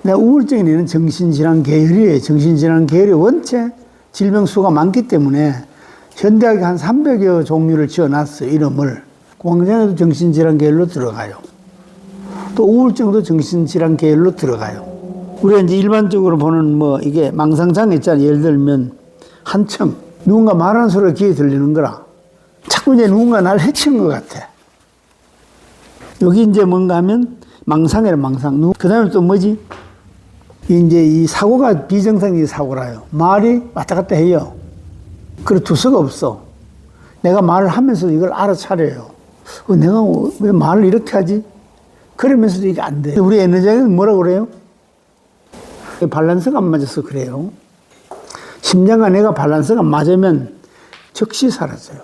내가 우울증이 내는 정신질환 계열이에요. 정신질환 계열이 원체 질병수가 많기 때문에 현대학이 한 300여 종류를 지어놨어요. 이름을. 공황장애도 정신질환 계열로 들어가요. 또 우울증도 정신질환 계열로 들어가요. 우리가 이제 일반적으로 보는 뭐 이게 망상장애 있잖아요. 예를 들면 한청. 누군가 말하는 소리가 귀에 들리는 거라. 자꾸 이제 누군가 나를 해치는 것 같아. 여기 이제 뭔가 하면 망상이라 망상. 그 다음에 또 뭐지? 이제 이 사고가 비정상적인 사고라요. 말이 왔다 갔다 해요. 그리고 두서가 없어. 내가 말을 하면서 이걸 알아차려요. 내가 왜 말을 이렇게 하지? 그러면서도 이게 안 돼. 우리 에너지는 뭐라고 그래요? 밸런스가 안 맞아서 그래요. 심장과 뇌가 밸런스가 맞으면 즉시 사라져요.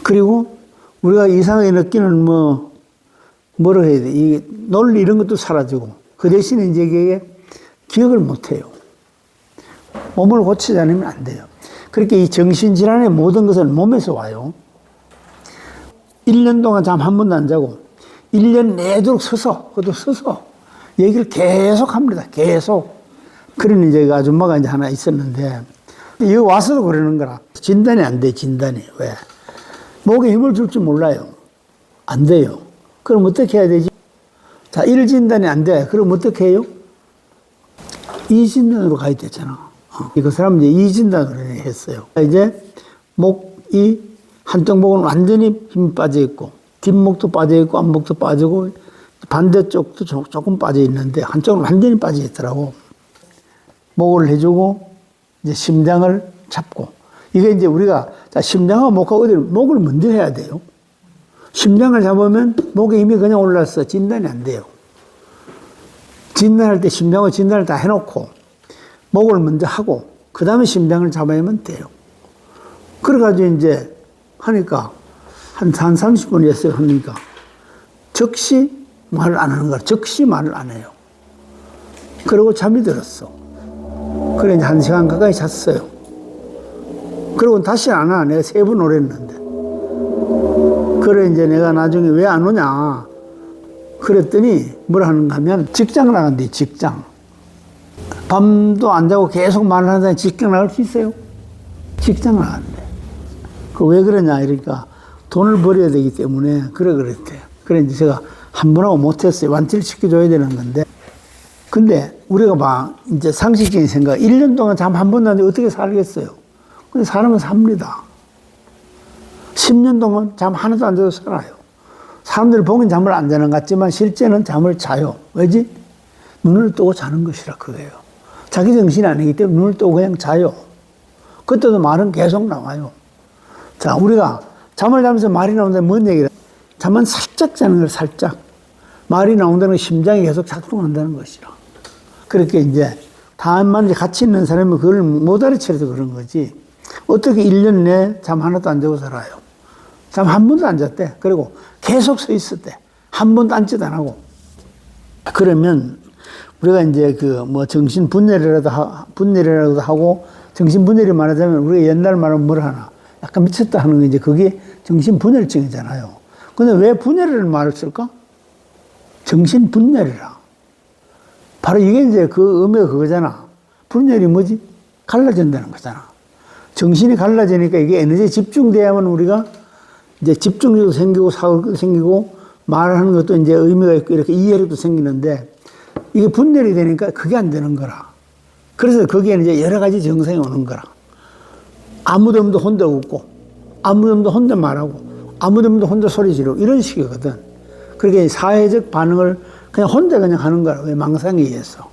그리고 우리가 이상하게 느끼는 뭐라고 해야 돼? 이 논리 이런 것도 사라지고 그 대신에 이제 이게 기억을 못 해요. 몸을 고치지 않으면 안 돼요. 그렇게 이 정신질환의 모든 것은 몸에서 와요. 1년 동안 잠 한 번도 안 자고 1년 내도록 그것도 서서 얘기를 계속 합니다. 계속. 그런 이제 아줌마가 이제 하나 있었는데 여기 와서도 그러는 거라. 진단이 안 돼, 진단이. 왜? 목에 힘을 줄 줄 몰라요. 안 돼요. 그럼 어떻게 해야 되지? 자, 1진단이 안 돼. 그럼 어떻게 해요? 2진단으로 가야 되잖아. 그 사람은 이제 2진단으로 했어요. 이제 목이 한쪽 목은 완전히 힘이 빠져 있고, 뒷목도 빠져 있고, 앞목도 빠지고, 반대쪽도 조금 빠져 있는데, 한쪽은 완전히 빠져 있더라고. 목을 해주고, 이제 심장을 잡고. 이게 이제 우리가, 자, 심장하고 목하고 어디를, 목을 먼저 해야 돼요. 심장을 잡으면 목에 힘이 그냥 올라서 진단이 안 돼요. 진단할 때 심장하고 진단을 다 해놓고, 목을 먼저 하고, 그 다음에 심장을 잡아야만 돼요. 그래가지고 이제 하니까, 한 30분 했어요. 하니까, 즉시 말을 안 하는 거야. 즉시 말을 안 해요. 그리고 잠이 들었어. 그래, 이제 1시간 가까이 잤어요. 그리고 다시 안 와. 내가 3번 오랬는데. 그래, 이제 내가 나중에 왜 안 오냐. 그랬더니, 뭐라 하는가 하면, 직장 나간대, 직장. 밤도 안 자고 계속 말을 하는 사람이 직장 나갈 수 있어요? 직장 나간대. 그 왜 그러냐, 이러니까, 돈을 벌어야 되기 때문에, 그랬대요. 그래, 이제 제가 한 번하고 못했어요. 완치를 시켜줘야 되는 건데. 근데, 우리가 막, 이제 상식적인 생각, 1년 동안 잠 한 번도 안 자고 어떻게 살겠어요? 근데 사람은 삽니다. 10년 동안 잠 하나도 안 자도 살아요. 사람들이 보기엔 잠을 안 자는 것 같지만 실제는 잠을 자요. 왜지? 눈을 뜨고 자는 것이라 그거예요. 자기 정신이 아니기 때문에 눈을 뜨고 그냥 자요. 그때도 말은 계속 나와요. 자, 우리가 잠을 자면서 말이 나온다면 뭔 얘기를? 잠은 살짝 자는 거예요, 살짝. 말이 나온다는 건 심장이 계속 작동한다는 것이라. 그렇게 이제 다만 같이 있는 사람이 그걸 못 알아채려서 그런 거지. 어떻게 1년 내에 잠 하나도 안 자고 살아요? 잠 한 번도 안 잤대. 그리고 계속 서 있었대. 한 번도 앉지도 안 하고. 그러면 우리가 이제 정신 분열이라도 하고 정신 분열이 말하자면 우리가 옛날 말하면 뭘 하나? 약간 미쳤다 하는 게 이제 그게 정신 분열증이잖아요. 근데 왜 분열이라는 말을 쓸까? 정신 분열이라. 바로 이게 이제 그 의미가 그거잖아. 분열이 뭐지? 갈라진다는 거잖아. 정신이 갈라지니까 이게 에너지에 집중돼야만 우리가 이제 집중력도 생기고 사고도 생기고 말하는 것도 이제 의미가 있고 이렇게 이해력도 생기는데 이게 분열이 되니까 그게 안 되는 거라. 그래서 거기에는 이제 여러 가지 증상이 오는 거라. 아무도 없는데 혼자 웃고, 아무도 없는데 혼자 말하고, 아무도 없는데 혼자 소리 지르고 이런 식이거든. 그렇게 사회적 반응을 그냥 혼자 그냥 하는 거라. 왜? 망상에 의해서.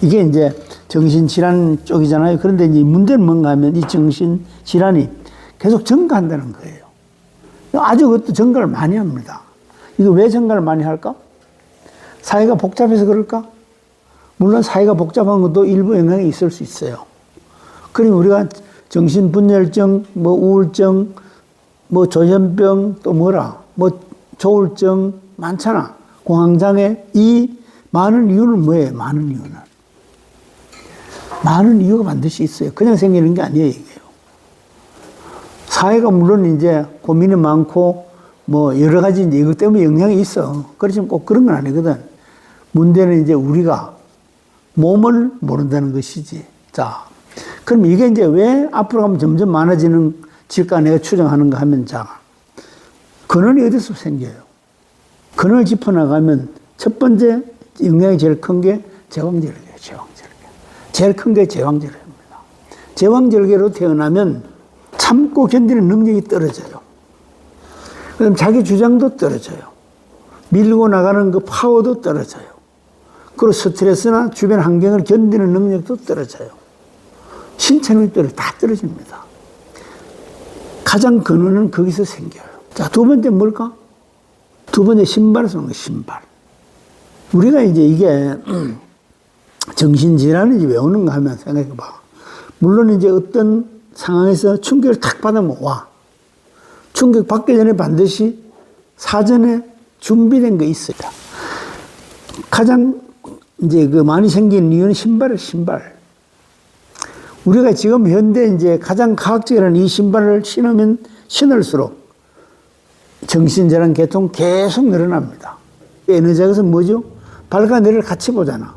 이게 이제 정신질환 쪽이잖아요. 그런데 이제 문제는 뭔가 하면 이 정신질환이 계속 증가한다는 거예요. 아주 그것도 증가를 많이 합니다. 이거 왜 증가를 많이 할까? 사회가 복잡해서 그럴까? 물론 사회가 복잡한 것도 일부 영향이 있을 수 있어요. 그리고 우리가 정신분열증, 우울증, 조현병, 또 조울증 많잖아. 공황장애. 이 많은 이유는 뭐예요? 많은 이유가 반드시 있어요. 그냥 생기는 게 아니에요, 이게요. 사회가 물론 이제 고민이 많고, 여러 가지 이제 이것 때문에 영향이 있어. 그렇지만 꼭 그런 건 아니거든. 문제는 이제 우리가 몸을 모른다는 것이지. 자, 그럼 이게 이제 왜 앞으로 가면 점점 많아지는 질까 내가 추정하는가 하면, 자, 근원이 어디서 생겨요? 근원을 짚어나가면 첫 번째 영향이 제일 큰 게 제왕절개예요. 제왕절개. 제일 큰 게 제왕절개입니다. 제왕절개로 태어나면 참고 견디는 능력이 떨어져요. 그다음 자기 주장도 떨어져요. 밀고 나가는 그 파워도 떨어져요. 그리고 스트레스나 주변 환경을 견디는 능력도 떨어져요. 신체능력이 다 떨어집니다. 가장 근원은 거기서 생겨요. 자, 두 번째 뭘까? 두 번째 신발을 쓰는 거예요, 신발. 우리가 이제 이게 정신질환인지 왜 오는가 하면 생각해 봐. 물론 이제 어떤 상황에서 충격을 탁 받으면 와. 충격 받기 전에 반드시 사전에 준비된 게 있어요. 가장 이제 그 많이 생긴 이유는 신발이에요, 신발. 우리가 지금 현대 이제 가장 과학적이라는 이 신발을 신으면 신을수록 정신질환 계통 계속 늘어납니다. 에너지학에서 뭐죠? 발과 뇌를 같이 보잖아.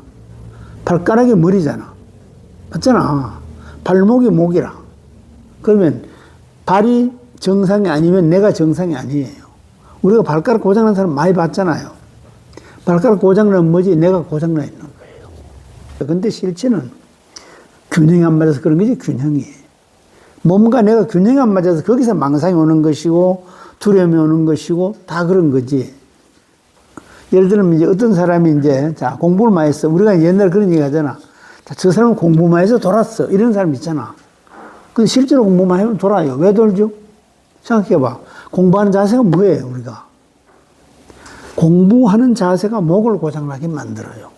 발가락이 머리잖아. 맞잖아. 발목이 목이라. 그러면 발이 정상이 아니면 내가 정상이 아니에요. 우리가 발가락 고장난 사람 많이 봤잖아요. 발가락 고장나면 뭐지? 내가 고장나 있는 거예요. 근데 실제는 균형이 안 맞아서 그런 거지, 균형이. 몸과 내가 균형이 안 맞아서 거기서 망상이 오는 것이고, 두려움이 오는 것이고, 다 그런 거지. 예를 들면 이제 어떤 사람이 이제, 자, 공부를 많이 했어. 우리가 옛날에 그런 얘기 하잖아. 자, 저 사람은 공부 많이 해서 돌았어. 이런 사람 있잖아. 근데 실제로 공부만 하면 돌아요. 왜 돌죠? 생각해봐. 공부하는 자세가 뭐예요, 우리가? 공부하는 자세가 목을 고장나게 만들어요.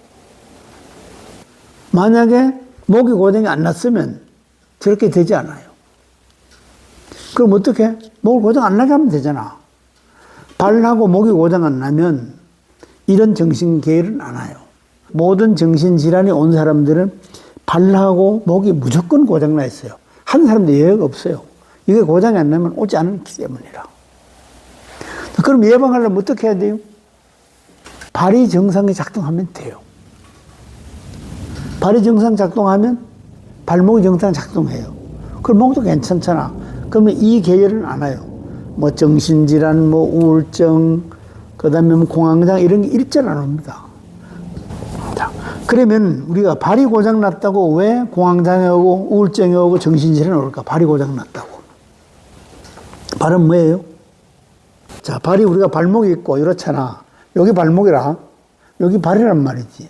만약에 목이 고장이 안 났으면 저렇게 되지 않아요. 그럼 어떻게? 목을 고장 안 나게 하면 되잖아. 발하고 목이 고장 안 나면 이런 정신계열은 안 와요. 모든 정신질환이 온 사람들은 발하고 목이 무조건 고장나 있어요. 한 사람도 예외가 없어요. 이게 고장이 안 나면 오지 않기 때문이라. 그럼 예방하려면 어떻게 해야 돼요? 발이 정상에 작동하면 돼요. 발이 정상 작동하면 발목이 정상 작동해요. 그럼 목도 괜찮잖아. 그러면 이 계열은 안 와요. 뭐 정신질환, 뭐 우울증, 그 다음에 뭐 공황장 이런 게 일절 안 옵니다. 자, 그러면 우리가 발이 고장났다고 왜 공황장애 오고 우울증이 오고 정신질환이 올까? 발이 고장났다고. 발은 뭐예요? 자, 발이 우리가 발목이 있고 이렇잖아. 여기 발목이라. 여기 발이란 말이지.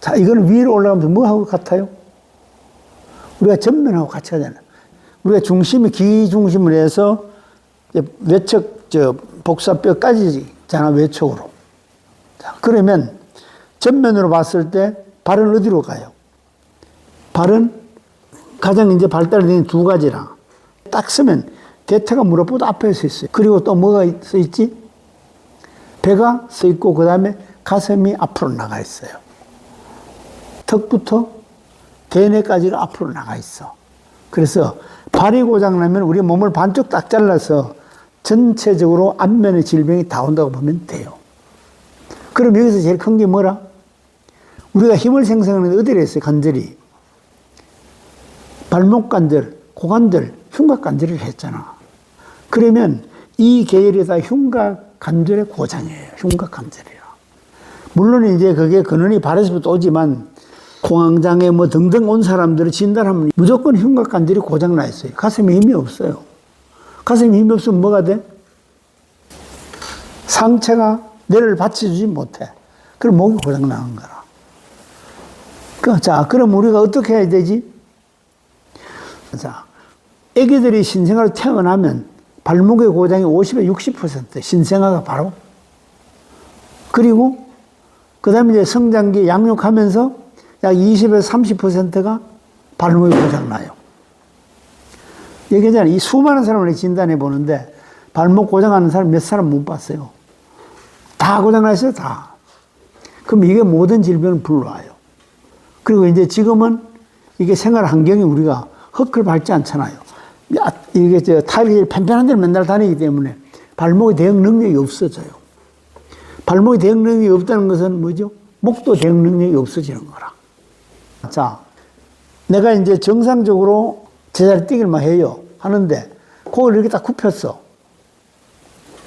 자, 이거는 위로 올라가면서 뭐하고 같아요? 우리가 전면하고 같이 하잖아요. 우리가 중심이 기중심을 해서 외척, 복사뼈까지 잖아, 외척으로. 자, 그러면 전면으로 봤을 때 발은 어디로 가요? 발은 가장 이제 발달이 되는 두 가지라. 딱 서면 대퇴가 무릎보다 앞에 서 있어요. 그리고 또 뭐가 서 있지? 배가 서 있고, 그 다음에 가슴이 앞으로 나가 있어요. 턱부터 대뇌까지가 앞으로 나가 있어. 그래서 발이 고장나면 우리 몸을 반쪽 딱 잘라서 전체적으로 안면의 질병이 다 온다고 보면 돼요. 그럼 여기서 제일 큰 게 뭐라? 우리가 힘을 생성하는 게 어디로 했어요? 관절이. 발목 관절, 고관절, 흉곽 관절을 했잖아. 그러면 이 계열이 다 흉곽 관절의 고장이에요. 흉곽 관절이라. 물론 이제 그게 근원이 발에서부터 오지만 공황장애 뭐 등등 온 사람들을 진단하면 무조건 흉곽 관절이 고장나 있어요. 가슴에 힘이 없어요. 가슴에 힘이 없으면 뭐가 돼? 상체가 뇌를 받쳐주지 못해. 그럼 목이 고장나는 거라. 자, 그럼 우리가 어떻게 해야 되지? 자, 애기들이 신생아로 태어나면 발목의 고장이 50에 60% 신생아가 바로. 그리고 그 다음에 이제 성장기 양육하면서 약 20에서 30%가 발목이 고장나요. 얘기하잖아요. 이 수많은 사람을 진단해 보는데 발목 고장나는 사람 몇 사람 못 봤어요. 다 고장나 있어요, 다. 그럼 이게 모든 질병을 불러와요. 그리고 이제 지금은 이게 생활 환경이 우리가 흙을 밟지 않잖아요. 이게 타일이 팽팽한 데를 맨날 다니기 때문에 발목의 대응 능력이 없어져요. 발목의 대응 능력이 없다는 것은 뭐죠? 목도 대응 능력이 없어지는 거라. 자, 내가 이제 정상적으로 제자리 뛰기를 막 해요. 하는데, 그걸 이렇게 딱 굽혔어.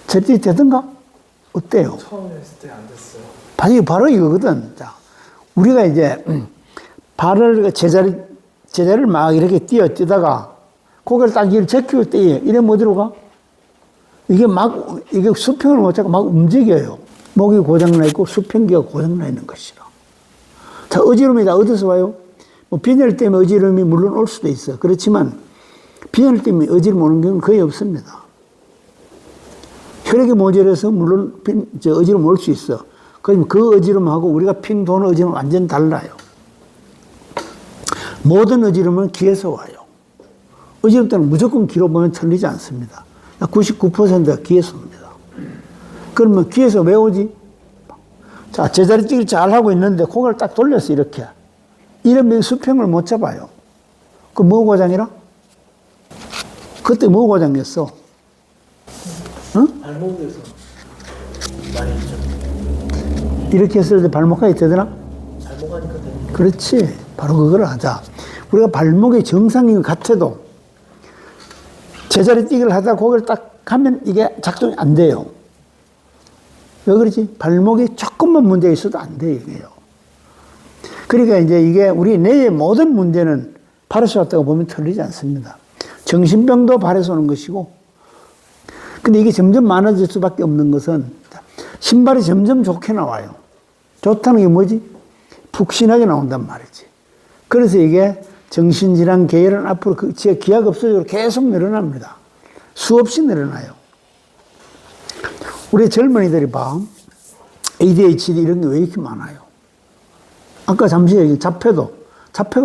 제자리 되던가? 어때요? 처음 했을 때 안 됐어요. 바로 이거거든. 자, 우리가 이제 발을 제자리를 막 이렇게 뛰다가 고개를 딱 이렇게 제끼고 뛰어요. 이러면 어디로 가? 이게 수평을 못 잡고 막 움직여요. 목이 고장나 있고 수평기가 고장나 있는 것이라. 자, 어지러움이 다 어디서 와요? 뭐 빈혈 때문에 어지러움이 물론 올 수도 있어. 그렇지만 빈혈 때문에 어지러움 오는 경우는 거의 없습니다. 혈액이 모자라서 물론 어지러움 올 수 있어. 그럼 그 어지러움하고 우리가 핑 도는 어지러움은 완전 달라요. 모든 어지러움은 귀에서 와요. 어지러움 때는 무조건 귀로 보면 틀리지 않습니다. 99%가 귀에서 옵니다. 그러면 귀에서 왜 오지? 자, 제자리 뛰기를 잘 하고 있는데 고개를 딱 돌렸어, 이렇게. 이러면 수평을 못 잡아요. 그 뭐 고장이라? 그때 뭐 고장이었어? 응? 발목에서 많이 있죠. 이렇게 했을 때 발목까지 되더나? 발목 하니까 되는. 그렇지. 바로 그걸 하자. 우리가 발목이 정상인 것 같아도 제자리 뛰기를 하다 고개를 딱 하면 이게 작동이 안 돼요. 왜 그러지? 발목이 조금만 문제가 있어도 안 돼요, 이게요. 그러니까 이제 이게 우리 뇌의 모든 문제는 발에서 왔다고 보면 틀리지 않습니다. 정신병도 발에서 오는 것이고, 근데 이게 점점 많아질 수밖에 없는 것은 신발이 점점 좋게 나와요. 좋다는 게 뭐지? 푹신하게 나온단 말이지. 그래서 이게 정신질환 계열은 앞으로 기하급수적으로 계속 늘어납니다. 수없이 늘어나요. 우리 젊은이들이 봐. ADHD 이런 게 왜 이렇게 많아요? 아까 잠시 얘기 자폐가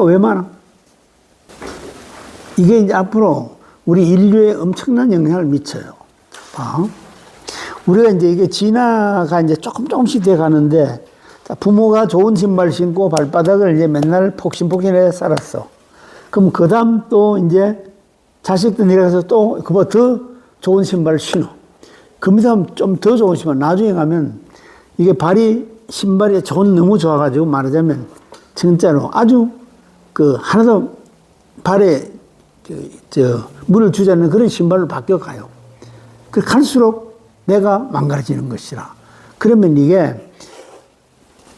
왜 많아? 이게 이제 앞으로 우리 인류에 엄청난 영향을 미쳐요. 봐. 우리가 이제 이게 진화가 이제 조금씩 돼 가는데, 부모가 좋은 신발 신고 발바닥을 이제 맨날 폭신폭신해 살았어. 그럼 그 다음 또 이제 자식들 내려가서 또 그보다 더 좋은 신발을 신어. 그 다음 좀 더 좋은 신발. 나중에 가면 이게 신발이 너무 좋아가지고 말하자면 진짜로 아주 하나도 발에 물을 주지 않는 그런 신발로 바뀌어가요. 갈수록 내가 망가져지는 것이라. 그러면 이게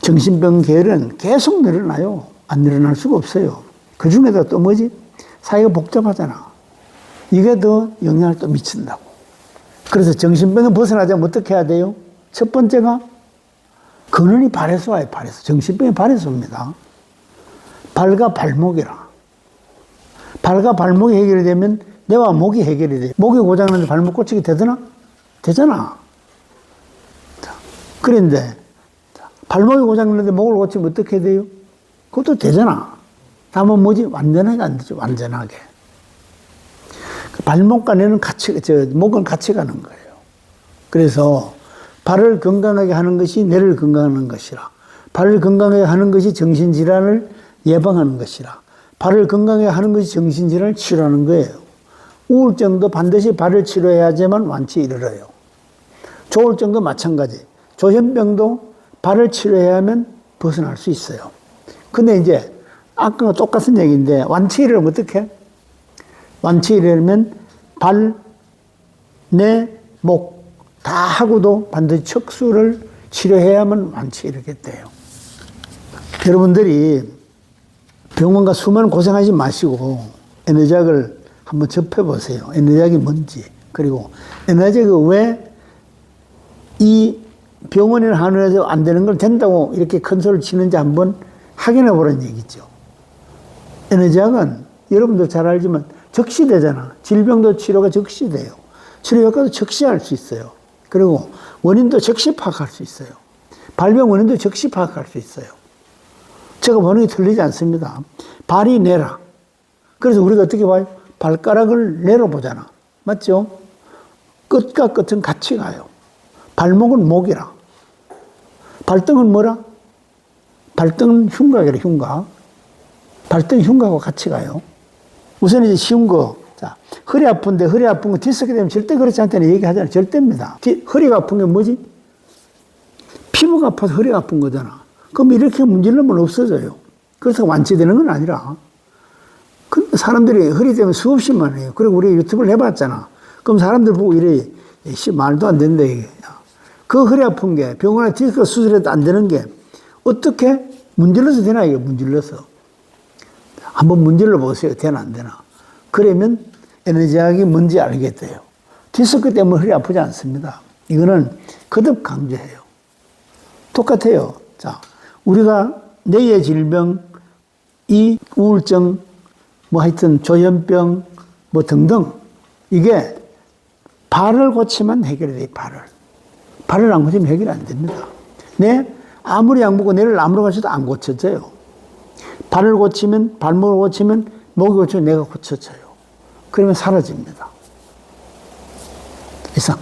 정신병 계열은 계속 늘어나요. 안 늘어날 수가 없어요. 그 중에도 또 뭐지? 사회가 복잡하잖아. 이게 더 영향을 또 미친다고. 그래서 정신병을 벗어나자면 어떻게 해야 돼요? 첫 번째가 근원이 발에서 와요, 발에서. 정신병이 발에서 옵니다. 발과 발목이라. 발과 발목이 해결이 되면 뇌와 목이 해결이 돼. 목이 고장났는데 발목 고치게 되더나? 되잖아. 그런데 발목이 고장났는데 목을 고치면 어떻게 돼요? 그것도 되잖아. 다만 뭐지? 완전하게 안 되죠. 완전하게. 발목과 뇌는 목은 같이 가는 거예요. 그래서 발을 건강하게 하는 것이 뇌를 건강하는 것이라. 발을 건강하게 하는 것이 정신질환을 예방하는 것이라. 발을 건강하게 하는 것이 정신질환을 치료하는 거예요. 우울증도 반드시 발을 치료해야지만 완치에 이르러요. 조울증도 마찬가지. 조현병도 발을 치료해야 하면 벗어날 수 있어요. 근데 이제 아까 똑같은 얘기인데 완치를 어떻게? 완치를 발, 뇌, 목 다 하고도 반드시 척수를 치료해야만 완치에 이르겠대요. 여러분들이 병원가 수많은 고생하지 마시고 에너지학을 한번 접해보세요. 에너지학이 뭔지. 그리고 에너지학이 왜 이 병원이나 한의원에서 안 되는 걸 된다고 이렇게 큰 소리를 치는지 한번 확인해 보라는 얘기죠. 에너지학은 여러분도 잘 알지만 적시되잖아. 질병도 치료가 적시돼요. 치료 효과도 적시할 수 있어요. 그리고 원인도 적시 파악할 수 있어요. 발병 원인도 적시 파악할 수 있어요. 제가 보는 게 틀리지 않습니다. 발이 뇌라. 그래서 우리가 어떻게 봐요? 발가락을 뇌로 보잖아. 맞죠? 끝과 끝은 같이 가요. 발목은 목이라. 발등은 뭐라? 발등은 흉곽이라, 흉곽. 발등 흉곽하고 같이 가요. 우선 이제 쉬운 거. 자, 허리 아픈데 허리 아픈 거 디스크 되면 절대 그렇지 않다는 얘기 하잖아요. 절대입니다. 허리가 아픈 게 뭐지? 피부가 아파서 허리가 아픈 거잖아. 그럼 이렇게 문질러면 없어져요. 그래서 완치되는 건 아니라. 근데 사람들이 허리 때문에 수없이만 해요. 그리고 우리 유튜브를 해봤잖아. 그럼 사람들 보고 이래, 말도 안 된다, 이게. 그 허리 아픈 게 병원에 디스크 수술해도 안 되는 게 어떻게 문질러서 되나, 이게 문질러서. 한번 문질러 보세요. 되나, 안 되나. 그러면 에너지학이 뭔지 알겠대요. 디스크 때문에 허리 아프지 않습니다. 이거는 거듭 강조해요. 똑같아요. 자, 우리가 뇌의 질병, 이 우울증, 뭐 하여튼 조현병, 뭐 등등, 이게 발을 고치면 해결이 돼요, 발을. 발을 안 고치면 해결이 안 됩니다. 네? 아무리 약 먹고 뇌를 아무리 고쳐도 안 고쳐져요. 발을 고치면, 발목을 고치면, 목이 고치면 뇌가 고쳐져요. 그러면 사라집니다. 이상.